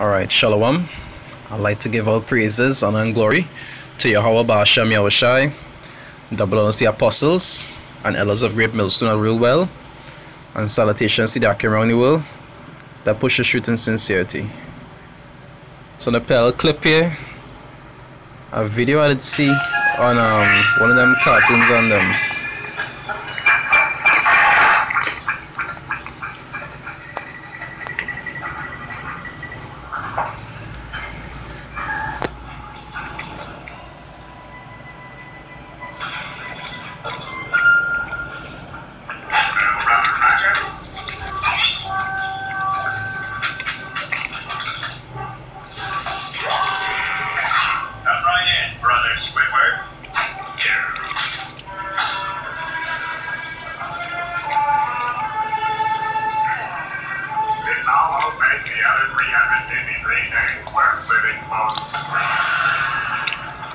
Alright, Shalom. I'd like to give all praises, honor, and glory to Yahweh Ba'ashem Yahushai, double honors to the apostles and elders of Great Millstone and Real Well, and salutations to the Akim around the world that push the truth in sincerity. So, the pale clip here, a video I did see on one of them cartoons on them.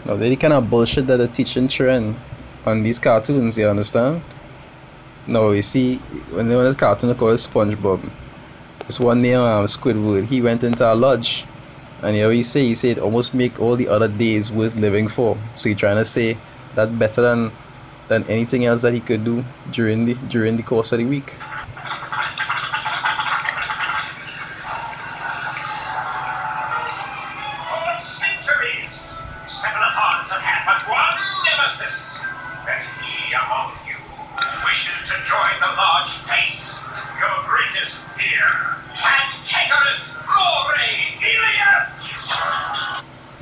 Now, the kind of bullshit that they're teaching children on these cartoons, you understand? Now, you see, when they want this cartoon called SpongeBob, this one named Squidward, he went into a lodge, and he said it almost make all the other days worth living for. So he's trying to say that better than anything else that he could do during the course of the week.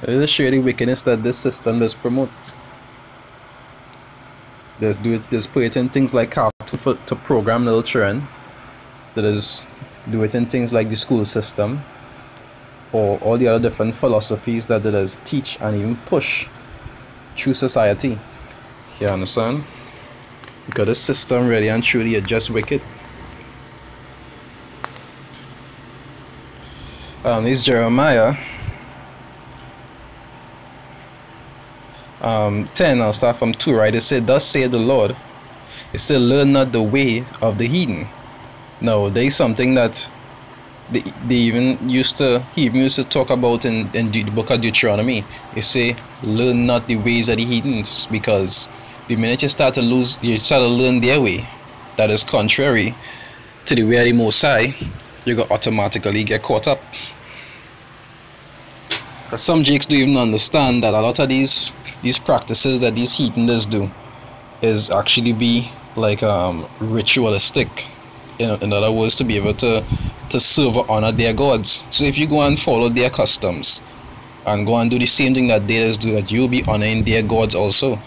There's a shady wickedness that this system does promote. There's put it in things like cartoon to program little children. There's do it in things like the school system, or all the other different philosophies that does teach and even push through society. You understand? Because this system really and truly is just wicked. This is Jeremiah 10, I'll start from 2, right? It said, "Thus saith the Lord." It said, "Learn not the way of the heathen." Now, there is something that they even used to talk about in the book of Deuteronomy. It say, "Learn not the ways of the heathens," because the minute you start to learn their way that is contrary to the way of the Most High, you're going to automatically get caught up. Because some jakes don't even understand that a lot of these practices that these heathens do is actually be like ritualistic. In other words, to be able to serve or honor their gods. So if you go and follow their customs and go and do the same thing that they just do, that you'll be honoring their gods also.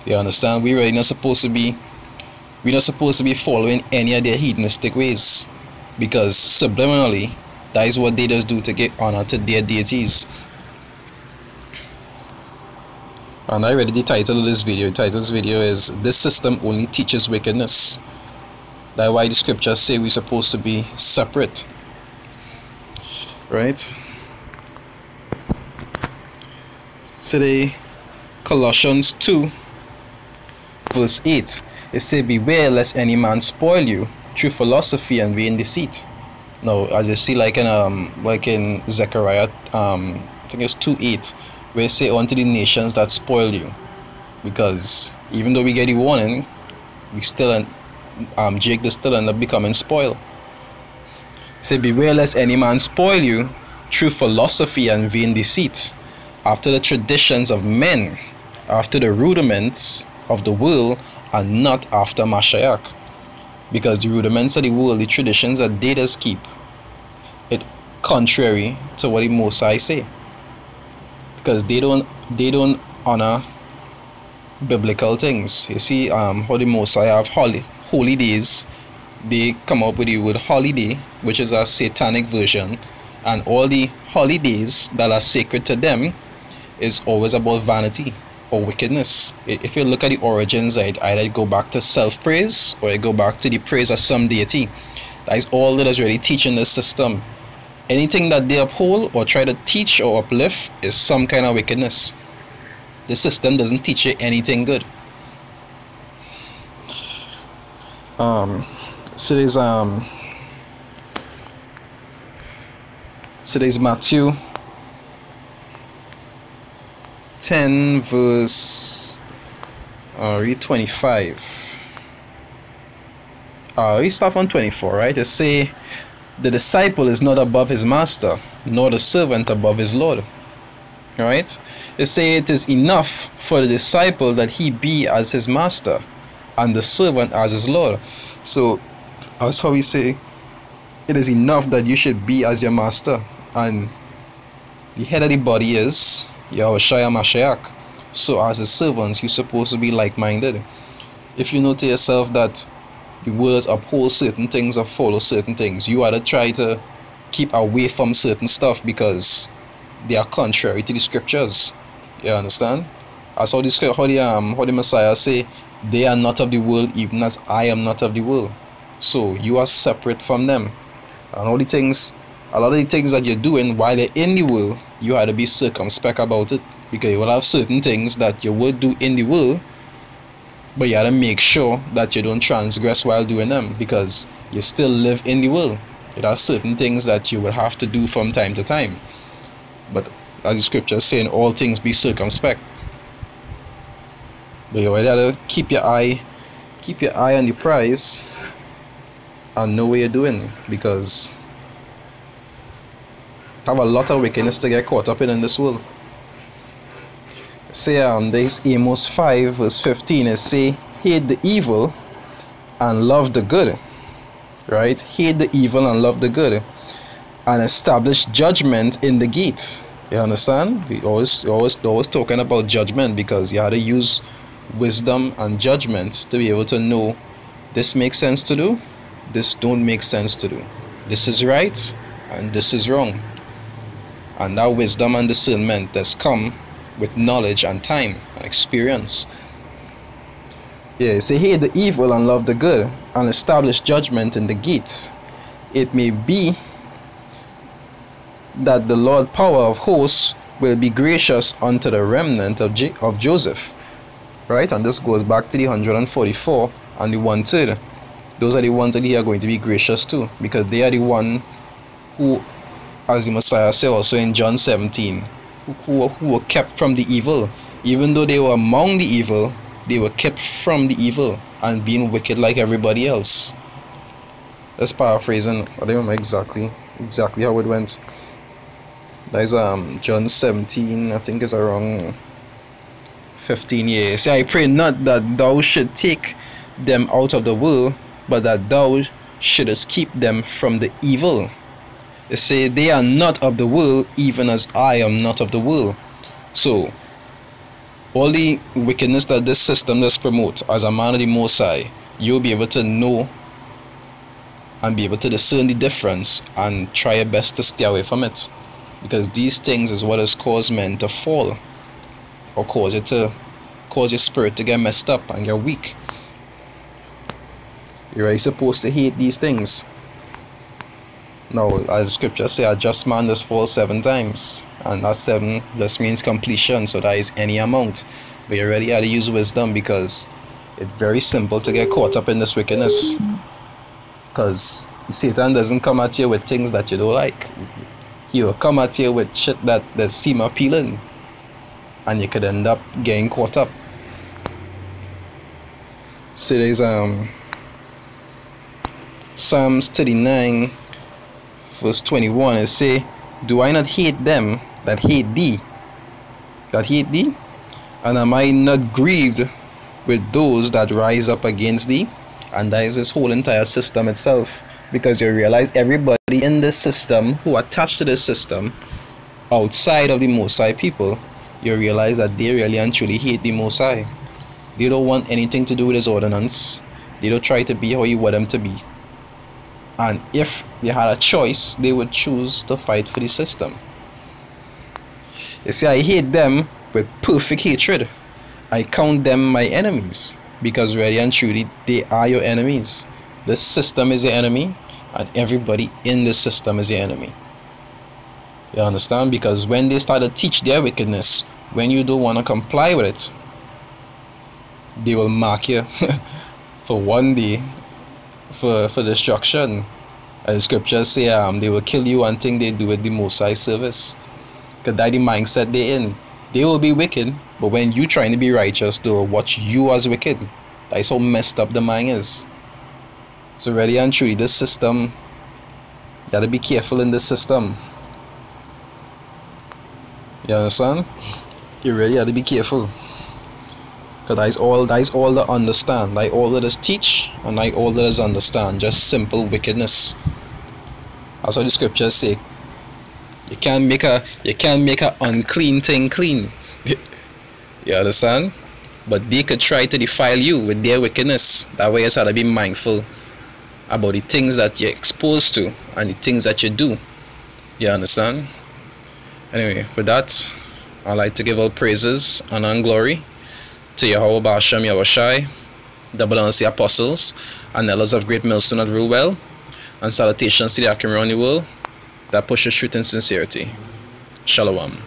You understand? We're not supposed to be following any of their hedonistic ways, because subliminally that is what they just do to get honor to their deities. And I read the title of this video. The title of this video is "This System Only Teaches Wickedness." That's why the scriptures say we're supposed to be separate. Right? Today, Colossians 2 verse 8, it says, "Beware lest any man spoil you through philosophy and vain deceit." Now, I just see like in Zechariah, I think it's 2:8, where it say, "Unto the nations that spoil you," because even though we get the warning, we still Jake does still end up becoming spoiled. It say, "Beware lest any man spoil you through philosophy and vain deceit, after the traditions of men, after the rudiments of the world, and not after Mashiach." Because the rudiments of the world, the traditions that they just keep, it contrary to what the Most High say. Because they don't honor biblical things. You see, how the Most High have holy days. They come up with the word holiday, which is a satanic version, and all the holidays that are sacred to them is always about vanity or wickedness. If you look at the origins, it either go back to self-praise or it go back to the praise of some deity. That is all that is really teaching this system. Anything that they uphold or try to teach or uplift is some kind of wickedness. The system doesn't teach you anything good. So there's So there's Matthew 10 verse read 25. We start from 24, right? It say, the disciple is not above his master, nor the servant above his Lord. Right? It say it is enough for the disciple that he be as his master, and the servant as his Lord. So that's how we say it is enough that you should be as your master, and the head of the body is Yahushua Mashiach. So as his servants, you're supposed to be like-minded. If you know to yourself that the words uphold certain things or follow certain things, you ought to try to keep away from certain stuff because they are contrary to the scriptures. You understand? As how the Messiah say, they are not of the world, even as I am not of the world. So you are separate from them. And all the things, a lot of the things that you're doing while you're in the world, you have to be circumspect about it, because you will have certain things that you would do in the world, but you have to make sure that you don't transgress while doing them, because you still live in the world. There are certain things that you will have to do from time to time, but as the scripture is saying, all things be circumspect. But you have to keep your eye on the prize and know what you're doing, because have a lot of wickedness to get caught up in this world. Say there's Amos 5 verse 15. It say, hate the evil and love the good. Right? Hate the evil and love the good, and establish judgment in the gate. You understand? We always talking about judgment, because you have to use wisdom and judgment to be able to know this makes sense to do, this don't make sense to do, this is right and this is wrong. And that wisdom and discernment that's come with knowledge and time and experience. Yeah, say, hate the evil and love the good, and establish judgment in the gates. It may be that the Lord power of hosts will be gracious unto the remnant of Joseph. Right? And this goes back to the 144 and the 1/3. Those are the ones that he are going to be gracious to, because they are the one who, as the Messiah said also in John 17, who were kept from the evil. Even though they were among the evil, they were kept from the evil and being wicked like everybody else. That's paraphrasing. I don't remember exactly how it went. That is John 17, I think it's around 15 years. See, I pray not that thou should take them out of the world, but that thou shouldest keep them from the evil. They say, they are not of the world, even as I am not of the world. So all the wickedness that this system does promote, as a man of the Most High, you'll be able to know and be able to discern the difference and try your best to stay away from it, because these things is what has caused men to fall, or cause your spirit to get messed up and get weak. You're really supposed to hate these things. Now, as the scripture say, a just man does fall 7 times, and that 7 just means completion, so that is any amount. But you really have to use wisdom, because it's very simple to get caught up in this wickedness, because Satan doesn't come at you with things that you don't like. He will come at you with shit that seem appealing, and you could end up getting caught up. So there's Psalms 39 verse 21. It say, do I not hate them that hate thee? And am I not grieved with those that rise up against thee? And that is this whole entire system itself, because you realize everybody in this system who attached to this system outside of the Most High people, you realize that they really and truly hate the Most High. They don't want anything to do with his ordinance. They don't try to be how you want them to be. And if they had a choice, they would choose to fight for the system. You see, I hate them with perfect hatred. I count them my enemies, because really and truly they are your enemies. This system is your enemy, and everybody in this system is your enemy. You understand? Because when they start to teach their wickedness, when you don't want to comply with it, they will mark you for one day for destruction. The scriptures say they will kill you one thing they do with the Most High service. Because that's the mindset they're in. They will be wicked, but when you trying to be righteous, they'll watch you as wicked. That's how messed up the mind is. So really and truly, this system, you gotta be careful in this system. You understand? You really have to be careful. Because that's all they understand. Like all that is teach, and like all that is understand. Just simple wickedness. That's what the scriptures say. You can't make a unclean thing clean. You understand? But they could try to defile you with their wickedness. That way you have to be mindful about the things that you're exposed to and the things that you do. You understand? Anyway, with that, I'd like to give all praises, honor and glory to Yahweh Ba'ashem Yahushai, double honors the apostles and elders of Great Millstone that rule well, and salutations to the Akim around the world that pushes truth and sincerity. Shalom.